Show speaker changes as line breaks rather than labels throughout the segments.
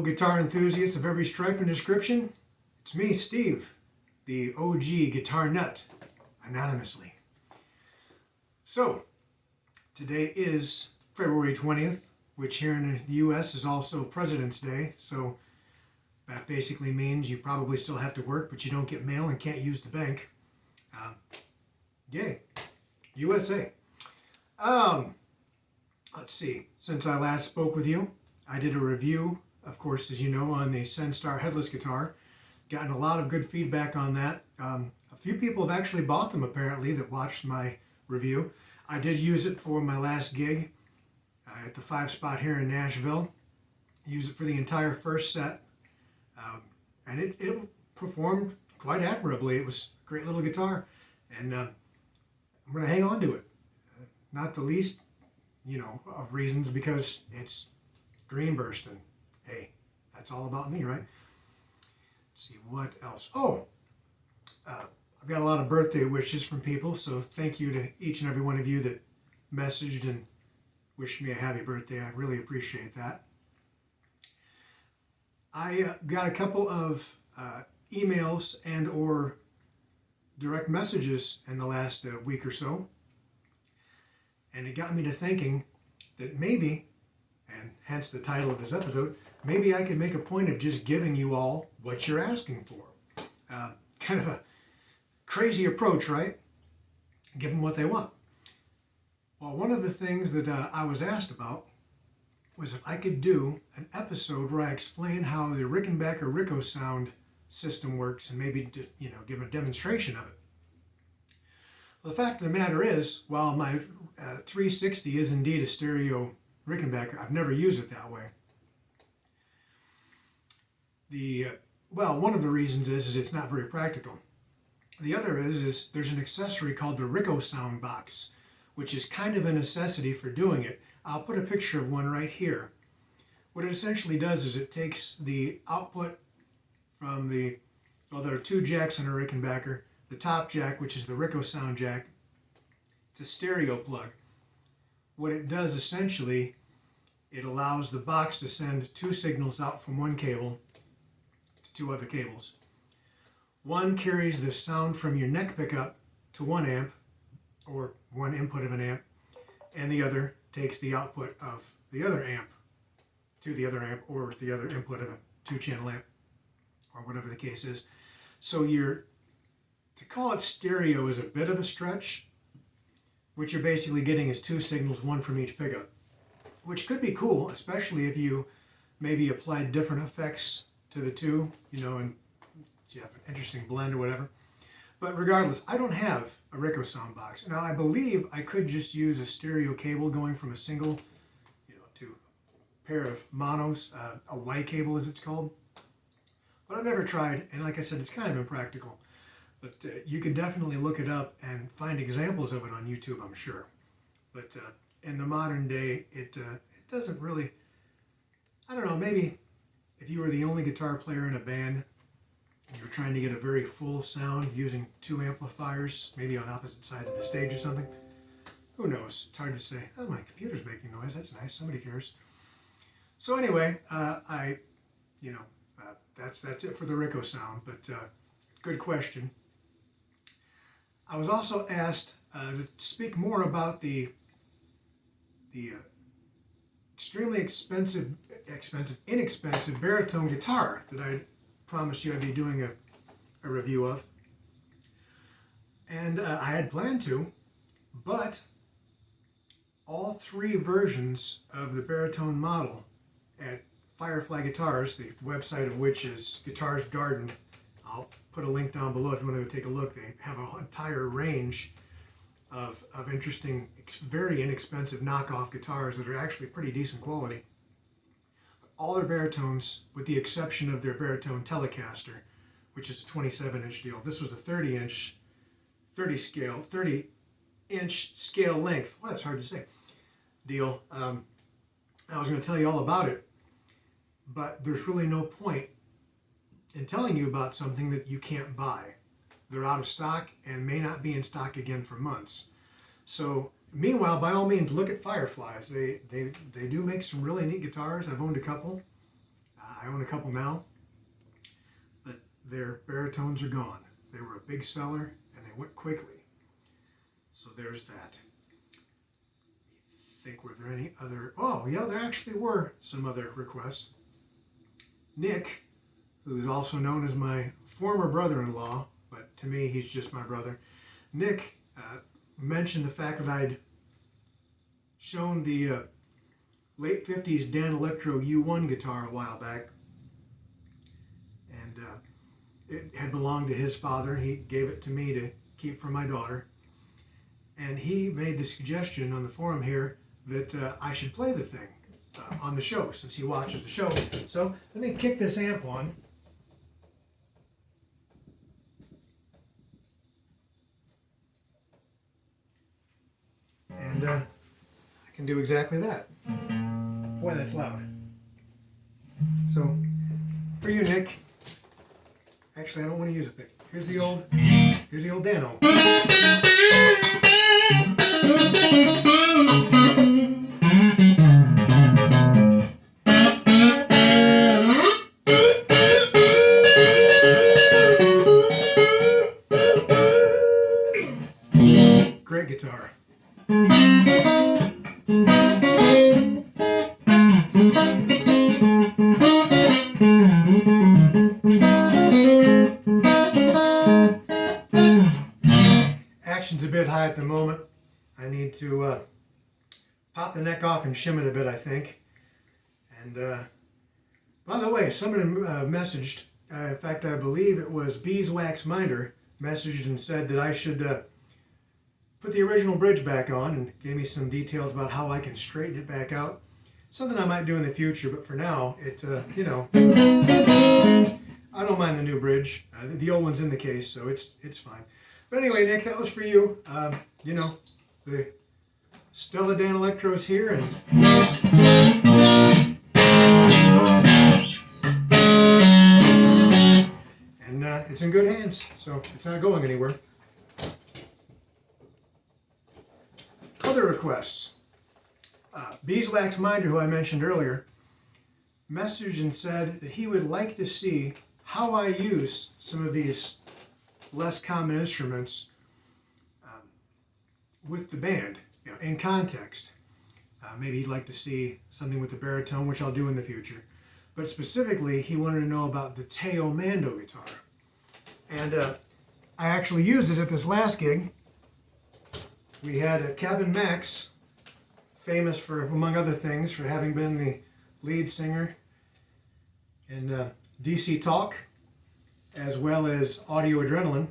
guitar enthusiasts of every stripe and description. It's me, Steve, the OG guitar nut, anonymously. So, today is February 20th, which here in the US is also President's Day. So, that basically means you probably still have to work, but you don't get mail and can't use the bank. Yay, USA. Let's see, since I last spoke with you, I did a review, of course, as you know, on the Senstar headless guitar. Gotten a lot of good feedback on that. A few people have actually bought them, apparently, that watched my review. I did use it for my last gig at the 5-spot here in Nashville. Used it for the entire first set, and it performed quite admirably. It was a great little guitar, and I'm going to hang on to it. Not the least, of reasons, because it's green burst, and hey, that's all about me, right? Let's see, what else? Oh, I've got a lot of birthday wishes from people, so thank you to each and every one of you that messaged and wished me a happy birthday. I really appreciate that. I got a couple of emails and or direct messages in the last week or so, and it got me to thinking that maybe, and hence the title of this episode, maybe I could make a point of just giving you all what you're asking for. Kind of a crazy approach, right? Give them what they want. Well, one of the things that I was asked about was if I could do an episode where I explain how the Rickenbacker Rico sound system works and maybe give a demonstration of it. Well, the fact of the matter is, while my 360 is indeed a stereo Rickenbacker, I've never used it that way. One of the reasons is it's not very practical. The other is there's an accessory called the Rico Sound Box, which is kind of a necessity for doing it. I'll put a picture of one right here. What it essentially does is it takes the output from there are two jacks on a Rickenbacker. The top jack, which is the Rico Sound jack, it's a stereo plug. What it does essentially, it allows the box to send two signals out from one cable to two other cables. One carries the sound from your neck pickup to one amp, or one input of an amp, and the other takes the output of the other amp to the other amp, or the other input of a 2-channel amp, or whatever the case is. So to call it stereo is a bit of a stretch. What you're basically getting is two signals, one from each pickup, which could be cool, especially if you maybe applied different effects to the two, and you have an interesting blend or whatever. But regardless, I don't have a Rico sound box. Now, I believe I could just use a stereo cable going from a single, to a pair of monos, a Y cable as it's called. But I've never tried, and like I said, it's kind of impractical. But you can definitely look it up and find examples of it on YouTube, I'm sure. But in the modern day, it doesn't really, I don't know, maybe if you were the only guitar player in a band, and you're trying to get a very full sound using two amplifiers, maybe on opposite sides of the stage or something. Who knows? It's hard to say. Oh, my computer's making noise. That's nice. Somebody cares. So anyway, that's it for the Rico sound. But good question. I was also asked to speak more about the extremely inexpensive baritone guitar that I promised you I'd be doing a review of. And I had planned to, but all three versions of the baritone model at Firefly Guitars, the website of which is Guitars Garden. I'll put a link down below if you want to go take a look. They have an entire range of interesting, very inexpensive knockoff guitars that are actually pretty decent quality. All their baritones, with the exception of their baritone Telecaster, which is a 27-inch deal. This was a 30-inch scale length. Well, that's hard to say. Deal. I was going to tell you all about it, but there's really no point in telling you about something that you can't buy. They're out of stock and may not be in stock again for months. So meanwhile, by all means, look at Fireflies. They do make some really neat guitars. I've owned a couple. I own a couple now, but their baritones are gone. They were a big seller and they went quickly. So there's that. I think, were there any other? Oh, yeah, there actually were some other requests. Nick, who is also known as my former brother-in-law, but to me he's just my brother. Nick mentioned the fact that I'd shown the late 50s Dan Electro U1 guitar a while back, and it had belonged to his father. He gave it to me to keep for my daughter, and he made the suggestion on the forum here that I should play the thing on the show, since he watches the show. So let me kick this amp on. And I can do exactly that. Boy, that's loud. So, for you, Nick. Actually, I don't want to use a pick. Here's the old Dano. Great guitar. Action's a bit high at the moment. I need to pop the neck off and shim it a bit, I think. And by the way, someone messaged, in fact I believe it was Beeswax Minder, messaged and said that I should put the original bridge back on, and gave me some details about how I can straighten it back out. Something I might do in the future, but for now, it's, you know, I don't mind the new bridge. The old one's in the case, so it's fine. But anyway, Nick, that was for you. You know, the Stella Dan Electro's here, and it's in good hands, so it's not going anywhere. Other requests. Beeswax Minder, who I mentioned earlier, messaged and said that he would like to see how I use some of these less common instruments with the band, you know, in context. Maybe he'd like to see something with the baritone, which I'll do in the future. But specifically, he wanted to know about the Teo Mando guitar. And I actually used it at this last gig. We had Kevin Max, famous for, among other things, for having been the lead singer in DC Talk, as well as Audio Adrenaline,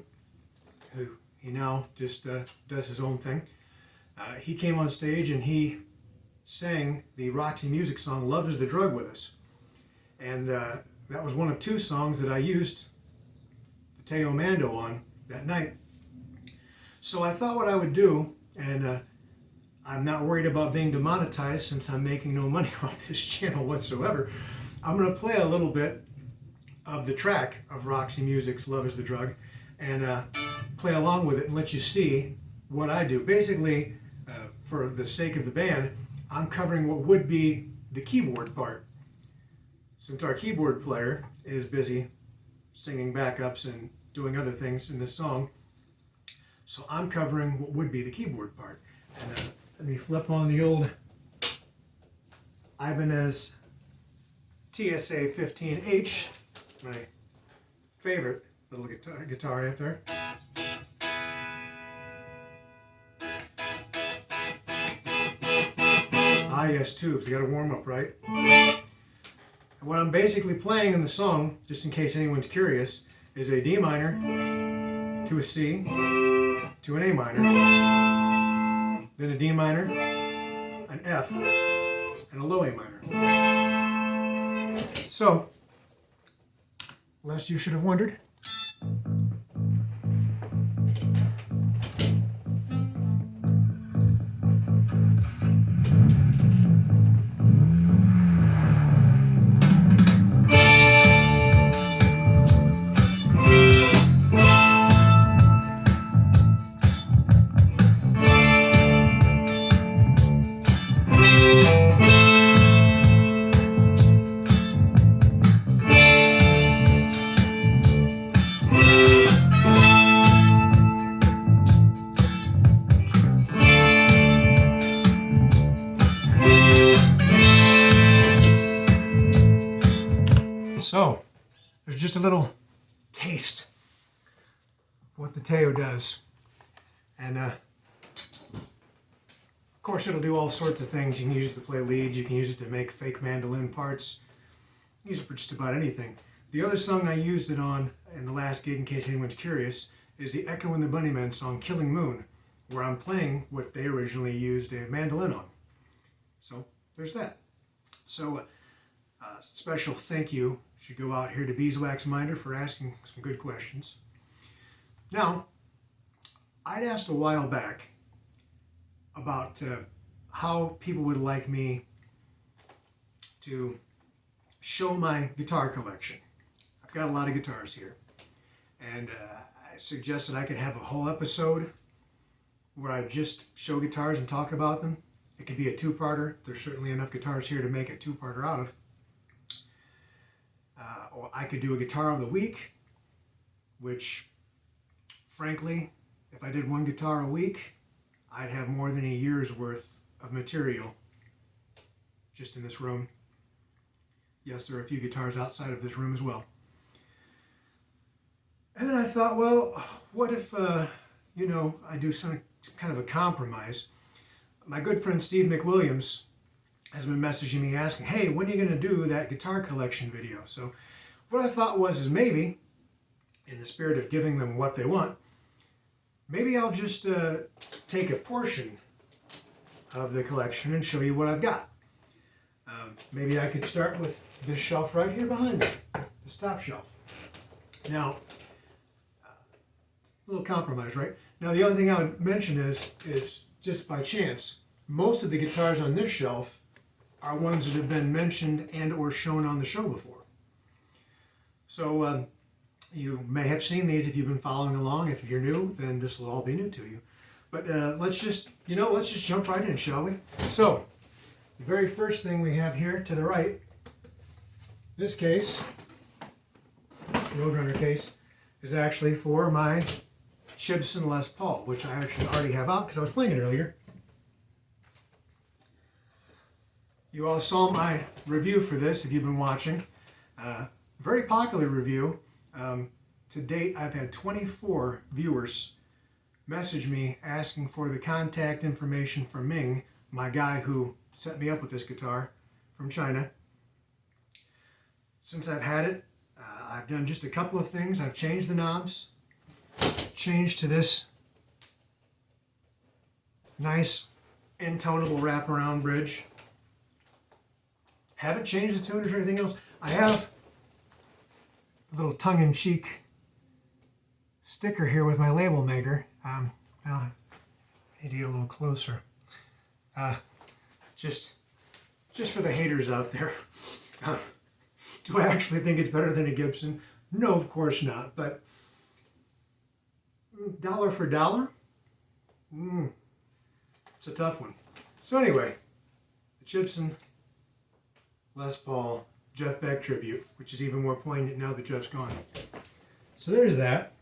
who he now just does his own thing. He came on stage and he sang the Roxy Music song "Love Is the Drug" with us. And that was one of two songs that I used the Teo Mando on that night. So I thought what I would do, and I'm not worried about being demonetized since I'm making no money off this channel whatsoever. I'm going to play a little bit of the track of Roxy Music's "Love Is the Drug" and play along with it and let you see what I do. Basically, for the sake of the band, I'm covering what would be the keyboard part, since our keyboard player is busy singing backups and doing other things in this song. So I'm covering what would be the keyboard part. And let me flip on the old Ibanez TSA 15H, my favorite little guitar amp there. Ah yes, tubes, you gotta warm up, right? And what I'm basically playing in the song, just in case anyone's curious, is a D minor to a C to an A minor, then a D minor, an F, and a low A minor. So, lest you should have wondered, So, there's just a little taste of what the Teo does. And of course it'll do all sorts of things. You can use it to play leads, you can use it to make fake mandolin parts, use it for just about anything. The other song I used it on in the last gig, in case anyone's curious, is the Echo and the Bunnymen song Killing Moon, where I'm playing what they originally used a mandolin on. So there's that. So special thank you should go out here to Beeswax Minder for asking some good questions. Now, I'd asked a while back about how people would like me to show my guitar collection. I've got a lot of guitars here, and I suggested I could have a whole episode where I just show guitars and talk about them. It could be a two-parter. There's certainly enough guitars here to make a two-parter out of. Or I could do a guitar of the week, which, frankly, if I did one guitar a week, I'd have more than a year's worth of material just in this room. Yes, there are a few guitars outside of this room as well. And then I thought, well, what if, I do some kind of a compromise? My good friend Steve McWilliams has been messaging me asking, hey, when are you going to do that guitar collection video? So what I thought was maybe, in the spirit of giving them what they want, maybe I'll just take a portion of the collection and show you what I've got. Maybe I could start with this shelf right here behind me, the top shelf. Now, a little compromise, right? Now, the other thing I would mention is just by chance, most of the guitars on this shelf are ones that have been mentioned and or shown on the show before. So you may have seen these if you've been following along. If you're new, then this will all be new to you. But let's just jump right in, shall we? So, the very first thing we have here to the right, this case, Roadrunner case, is actually for my Gibson Les Paul, which I actually already have out because I was playing it earlier. You all saw my review for this if you've been watching. Very popular review. To date, I've had 24 viewers message me asking for the contact information from Ming, my guy who set me up with this guitar from China. Since I've had it, I've done just a couple of things. I've changed the knobs, changed to this nice intonable wraparound bridge. Haven't changed the tuners or anything else. I have a little tongue-in-cheek sticker here with my label maker. Now I need to get a little closer. Just for the haters out there. Do I actually think it's better than a Gibson? No, of course not. But dollar for dollar, it's a tough one. So anyway, the Gibson Les Paul Jeff Beck tribute, which is even more poignant now that Jeff's gone. So there's that.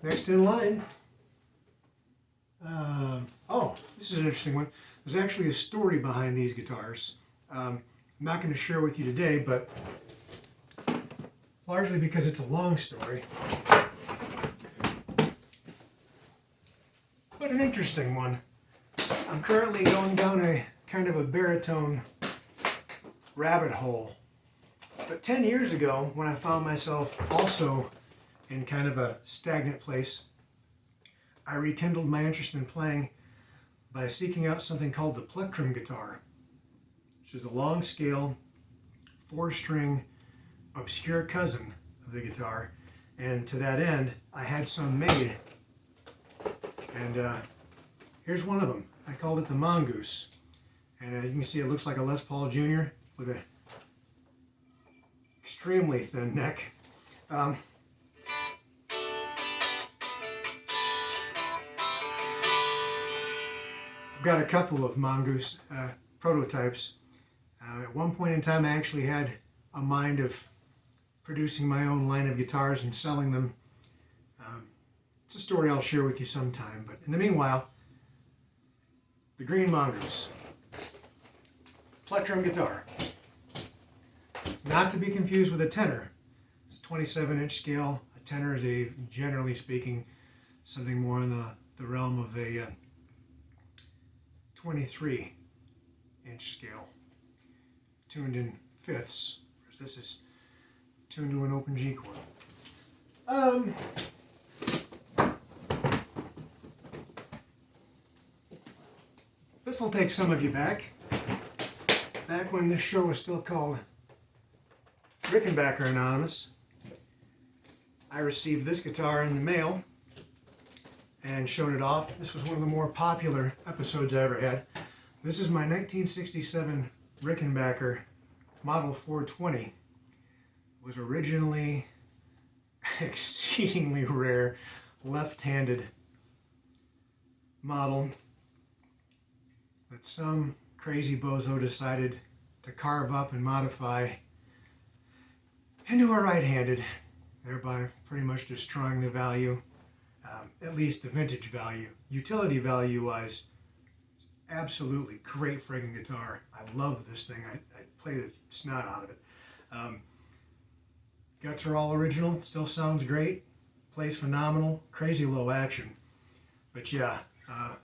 Next in line. This is an interesting one. There's actually a story behind these guitars. I'm not going to share with you today, but largely because it's a long story. But an interesting one. I'm currently going down a kind of a baritone rabbit hole. But 10 years ago, when I found myself also in kind of a stagnant place, I rekindled my interest in playing by seeking out something called the plectrum guitar, which is a long scale, 4-string, obscure cousin of the guitar. And to that end, I had some made. And here's one of them. I called it the Mongoose. And you can see it looks like a Les Paul Jr. with an extremely thin neck. I've got a couple of Mongoose prototypes. At one point in time, I actually had a mind of producing my own line of guitars and selling them. It's a story I'll share with you sometime, but in the meanwhile, the green Mongoose. Plectrum guitar. not to be confused with a tenor. It's a 27-inch scale. A tenor is a, generally speaking, something more in the realm of a 23-inch scale, tuned in fifths, whereas this is tuned to an open G chord. This will take some of you back when this show was still called Rickenbacker Anonymous. I received this guitar in the mail and showed it off. This was one of the more popular episodes I ever had. This is my 1967 Rickenbacker Model 420. It was originally exceedingly rare left-handed model that some crazy bozo decided to carve up and modify into a right-handed, thereby pretty much destroying the value, at least the vintage value. Utility value-wise, absolutely great friggin' guitar. I love this thing. I play the snot out of it. Guts are all original, still sounds great, plays phenomenal, crazy low action. But yeah,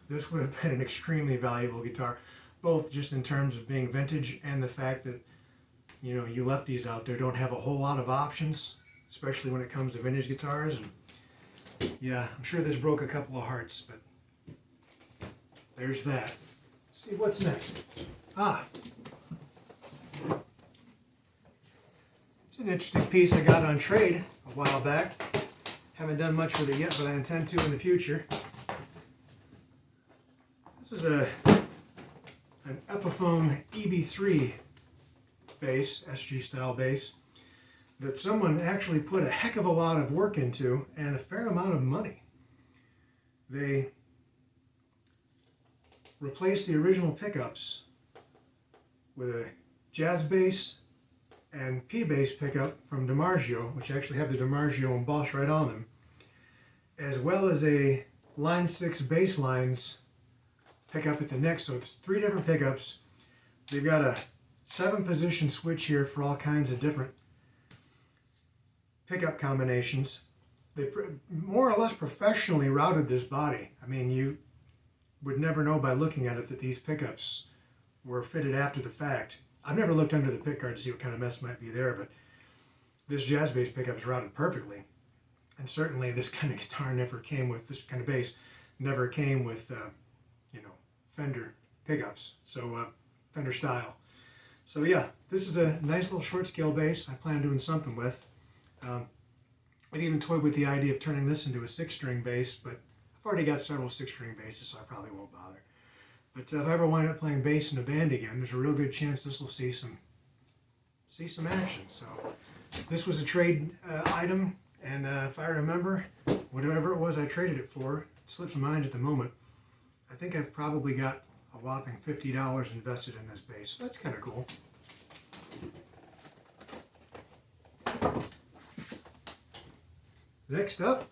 this would have been an extremely valuable guitar, both just in terms of being vintage and the fact that, you know, you lefties out there don't have a whole lot of options, especially when it comes to vintage guitars. And yeah, I'm sure this broke a couple of hearts, but there's that. Let's see what's next. It's an interesting piece I got on trade a while back. Haven't done much with it yet, but I intend to in the future. This is an Epiphone EB3 bass, SG style bass, that someone actually put a heck of a lot of work into and a fair amount of money. They replaced the original pickups with a jazz bass and P bass pickup from DiMarzio, which actually have the DiMarzio embossed right on them, as well as a line 6 bass lines pickup at the neck. So it's 3 different pickups. They've got a 7-position switch here for all kinds of different pickup combinations. They more or less professionally routed this body. I mean, you would never know by looking at it that these pickups were fitted after the fact. I've never looked under the pick guard to see what kind of mess might be there, but this jazz bass pickup is routed perfectly. And certainly this kind of guitar never came with, this kind of bass never came with, you know, Fender pickups, so Fender style. So yeah, this is a nice little short scale bass I plan on doing something with. I've even toyed with the idea of turning this into a 6-string bass, but I've already got several 6-string basses, so I probably won't bother. But if I ever wind up playing bass in a band again, there's a real good chance this will see some action. So this was a trade item, and if I remember, whatever it was I traded it for, it slips my mind at the moment. I think I've probably got a whopping $50 invested in this bass. That's kind of cool. Next up,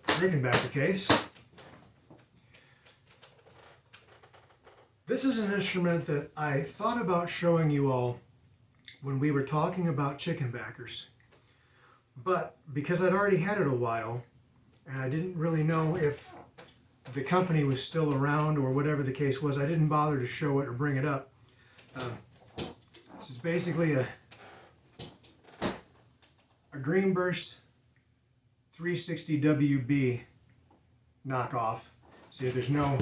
Rickenbacker case. This is an instrument that I thought about showing you all when we were talking about chickenbackers, but because I'd already had it a while and I didn't really know if the company was still around or whatever the case was, I didn't bother to show it or bring it up. This is basically a Greenburst 360 WB knockoff. See, there's no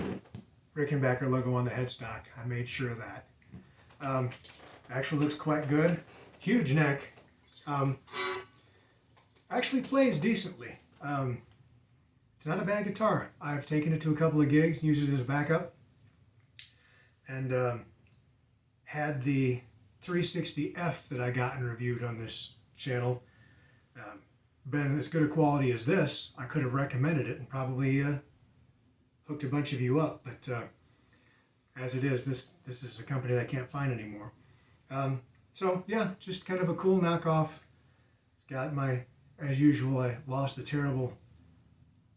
Rickenbacker logo on the headstock. I made sure of that. Actually looks quite good. Huge neck. Actually plays decently. It's not a bad guitar. I've taken it to a couple of gigs, used it as backup, and had the 360F that I got and reviewed on this channel been as good a quality as this, I could have recommended it and probably hooked a bunch of you up. But as it is, this is a company that I can't find anymore. So yeah, just kind of a cool knockoff. It's got my, as usual, I lost the terrible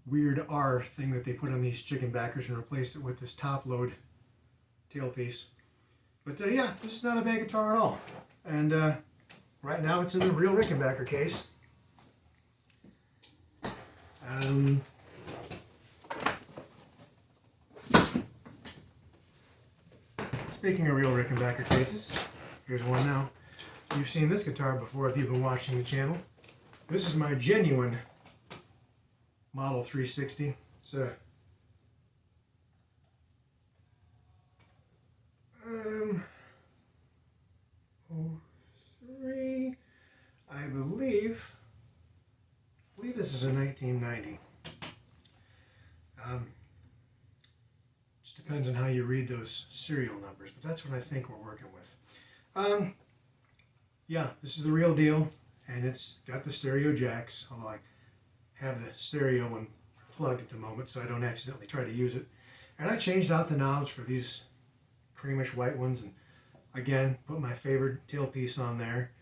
weird R thing that they put on these chickenbackers and replaced it with this top load tailpiece. But yeah, this is not a bad guitar at all. And right now it's in the real Rickenbacker case. Speaking of real Rickenbacker cases, here's one now. You've seen this guitar before if you've been watching the channel. This is my genuine Model 360. It's a 03, I believe this is a 1990. Just depends on how you read those serial numbers, but that's what I think we're working with. Yeah, this is the real deal, and it's got the stereo jacks, although I have the stereo one plugged at the moment so I don't accidentally try to use it. And I changed out the knobs for these creamish white ones, and again, put my favorite tailpiece on there.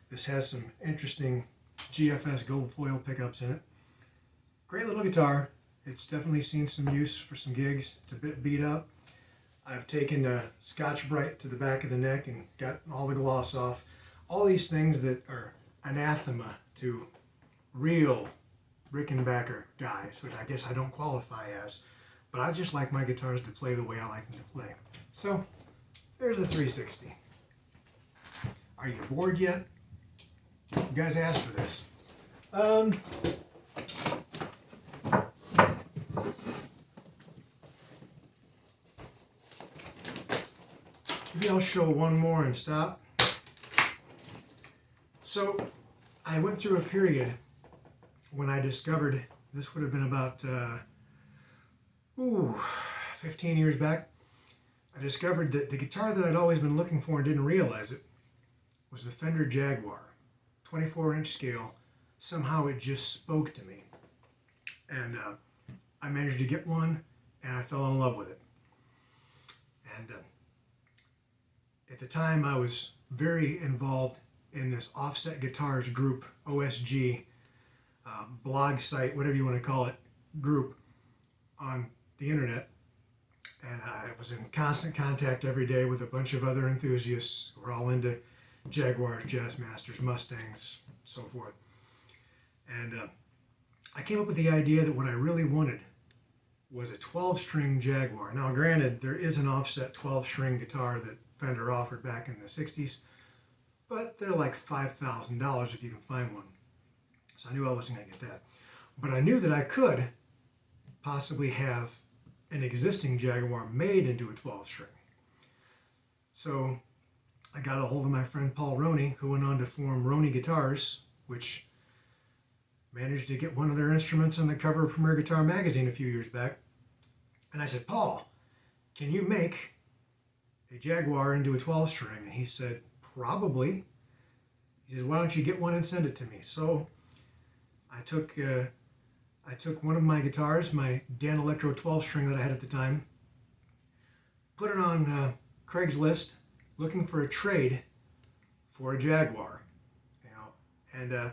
This has some interesting GFS gold foil pickups in it. Great little guitar. It's definitely seen some use for some gigs. It's a bit beat up. I've taken a Scotch-Brite to the back of the neck and got all the gloss off. All these things that are anathema to real Rickenbacker guys, which I guess I don't qualify as, but I just like my guitars to play the way I like them to play. So, there's the 360. Are you bored yet? You guys asked for this. Maybe I'll show one more and stop. So, I went through a period when I discovered, this would have been about 15 years back, I discovered that the guitar that I'd always been looking for and didn't realize it was the Fender Jaguar, 24-inch scale. Somehow it just spoke to me. And I managed to get one, and I fell in love with it. And at the time, I was very involved in this Offset Guitars group, OSG, blog site, whatever you want to call it, group on the internet. And I was in constant contact every day with a bunch of other enthusiasts who were all into Jaguars, Jazzmasters, Mustangs, so forth. And I came up with the idea that what I really wanted was a 12-string Jaguar. Now, granted, there is an offset 12-string guitar that Fender offered back in the 60s, but they're like $5,000 if you can find one. So I knew I wasn't going to get that. But I knew that I could possibly have an existing Jaguar made into a 12-string. So I got a hold of my friend Paul Roney, who went on to form Roney Guitars, which managed to get one of their instruments on the cover of Premier Guitar magazine a few years back. And I said, Paul, can you make a Jaguar into a 12-string? And he said, probably. He says, why don't you get one and send it to me? So I took one of my guitars, my Dan Electro 12-string that I had at the time, put it on Craigslist, looking for a trade for a Jaguar, and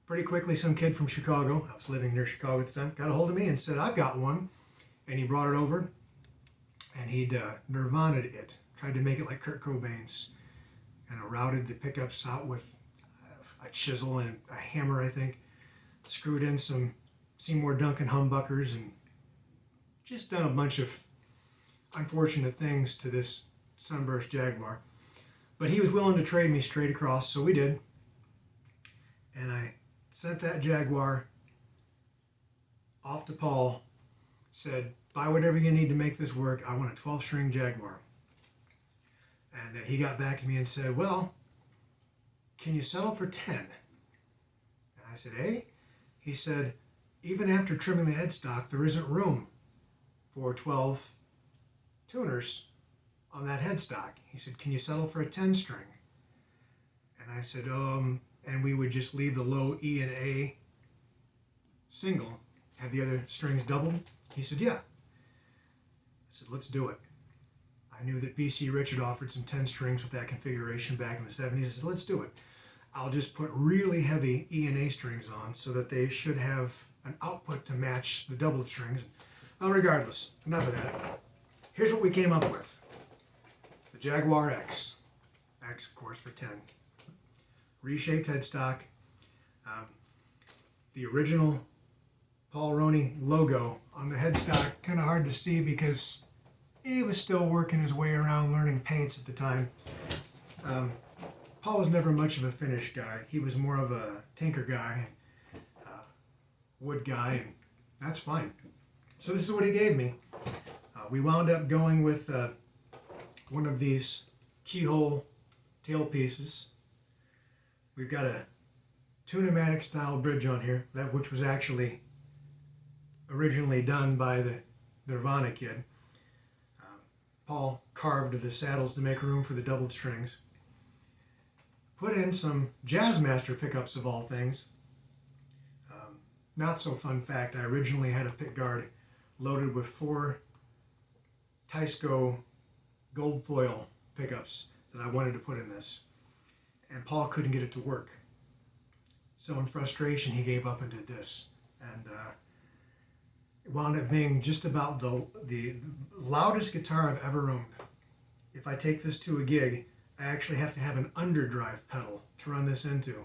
pretty quickly some kid from Chicago, I was living near Chicago at the time, got a hold of me and said, I've got one, and he brought it over, and he'd Nirvana'd it, tried to make it like Kurt Cobain's, kind of routed the pickups out with a chisel and a hammer, I think, screwed in some Seymour Duncan humbuckers, and just done a bunch of unfortunate things to this Sunburst Jaguar. But he was willing to trade me straight across, so we did. And I sent that Jaguar off to Paul, said, buy whatever you need to make this work. I want a 12-string Jaguar. And he got back to me and said, well, can you settle for 10? And I said, eh? He said, even after trimming the headstock, there isn't room for 12 tuners on that headstock. He said, can you settle for a 10-string? And I said, and we would just leave the low E and A single, have the other strings doubled? He said, yeah. I said, let's do it. I knew that B.C. Richard offered some 10 strings with that configuration back in the 70s. I said, let's do it. I'll just put really heavy E and A strings on so that they should have an output to match the doubled strings. Well, regardless, enough of that. Here's what we came up with. The Jaguar X. X, of course, for 10. Reshaped headstock. The original Paul Roney logo on the headstock, kind of hard to see because he was still working his way around learning paints at the time. Paul was never much of a finish guy. He was more of a tinker guy, wood guy, and that's fine. So this is what he gave me. We wound up going with one of these keyhole tailpieces. We've got a Tune-O-Matic style bridge on here, which was actually originally done by the Nirvana kid. Paul carved the saddles to make room for the doubled strings. Put in some Jazzmaster pickups of all things. Not so fun fact, I originally had a pickguard loaded with 4 Teisco gold foil pickups that I wanted to put in this. And Paul couldn't get it to work. So in frustration, he gave up and did this. And it wound up being just about the loudest guitar I've ever owned. If I take this to a gig, I actually have to have an underdrive pedal to run this into.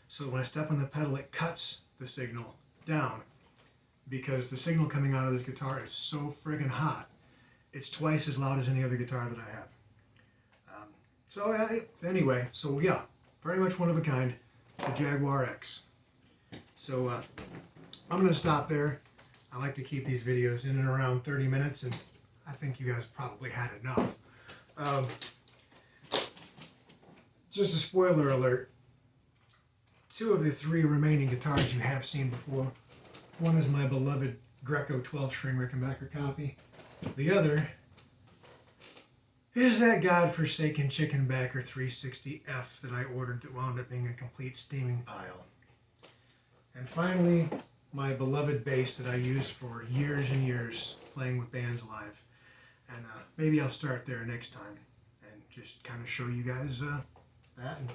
So when I step on the pedal, it cuts the signal down because the signal coming out of this guitar is so friggin' hot. It's twice as loud as any other guitar that I have. Anyway, yeah, very much one of a kind, the Jaguar X. So I'm going to stop there. I like to keep these videos in and around 30 minutes, and I think you guys probably had enough. Just a spoiler alert. 2 of the 3 remaining guitars you have seen before. One is my beloved Greco 12-string Rickenbacker copy. The other is that godforsaken Chickenbacker 360F that I ordered that wound up being a complete steaming pile. And finally, my beloved bass that I used for years and years playing with bands live. And maybe I'll start there next time and just kind of show you guys that. And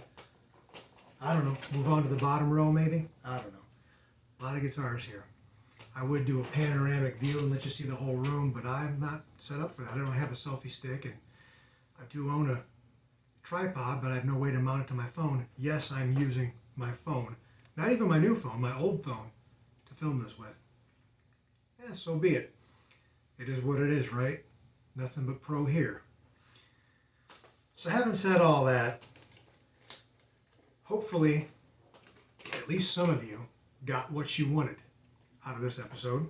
I don't know, move on to the bottom row maybe? I don't know. A lot of guitars here. I would do a panoramic view and let you see the whole room, but I'm not set up for that. I don't have a selfie stick, and I do own a tripod, but I have no way to mount it to my phone. Yes, I'm using my phone. Not even my new phone, my old phone, to film this with. Yeah, so be it. It is what it is, right? Nothing but pro here. So having said all that, hopefully, at least some of you got what you wanted out of this episode.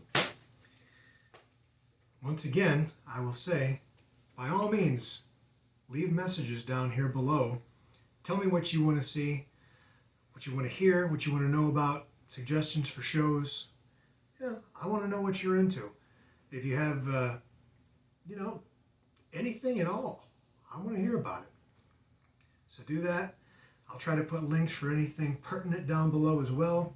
Once again, I will say, by all means, leave messages down here below. Tell me what you want to see, what you want to hear, what you want to know about, suggestions for shows. I want to know what you're into. If you have, anything at all, I want to hear about it. So do that. I'll try to put links for anything pertinent down below as well.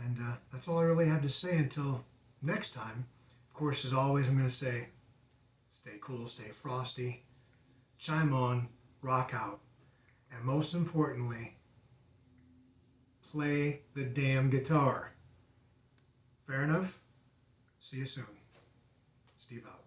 And that's all I really have to say until next time. Of course, as always, I'm going to say, stay cool, stay frosty, chime on, rock out, and most importantly, play the damn guitar. Fair enough? See you soon. Steve out.